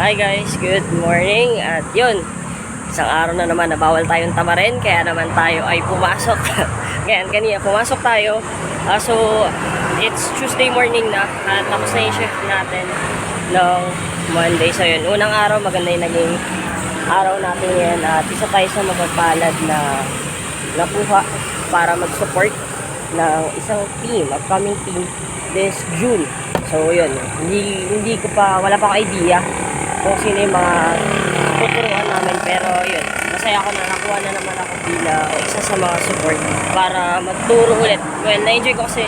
Hi guys, good morning. At yun, isang araw na naman na bawal tayong tamarin, kaya naman tayo ay pumasok. Ngayon, kanina pumasok tayo. So, it's Tuesday morning na at tapos na yung shift natin ng Monday. So yun, unang araw, maganda yung naging araw natin yan. At isa tayo sa mapagpalad na nakuha para mag-support ng isang team, upcoming team this June. So yun, hindi ko pa, wala pa akong idea kung sino yung mga tuturuan namin, pero yun, masaya ako na nakuha na naman ako bilang isa sa mga support para magturo ulit. Well, na-enjoy ko kasi,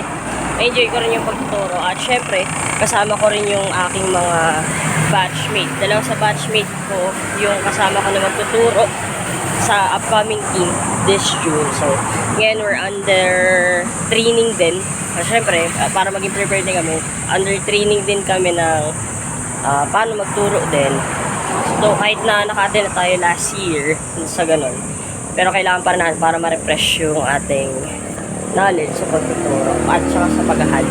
na-enjoy ko rin yung pagtuturo at syempre, kasama ko rin yung aking mga batchmate. Dalawa sa batchmate ko yung kasama ko na magtuturo sa upcoming team this June. So, ngayon we're under training din. Syempre, para maging prepared din kami, under training din kami ng paano magturo din. So, kahit na naka-attend na tayo last year sa ganun, pero kailangan pa rin para ma-refresh yung ating knowledge sa pagtuturo at saka sa paghahad.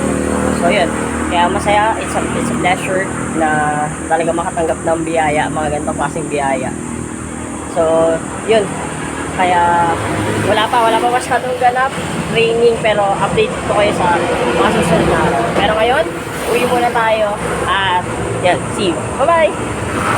So, yun. Kaya masaya, it's a pleasure na talaga makatanggap ng biyaya, mga ganitong klaseng biyaya. So, yun. Kaya, wala pa masyadong ganap training, pero update ko kayo sa mga susunod na araw. Pero ngayon, uwi muna tayo at yan, see you. Bye-bye!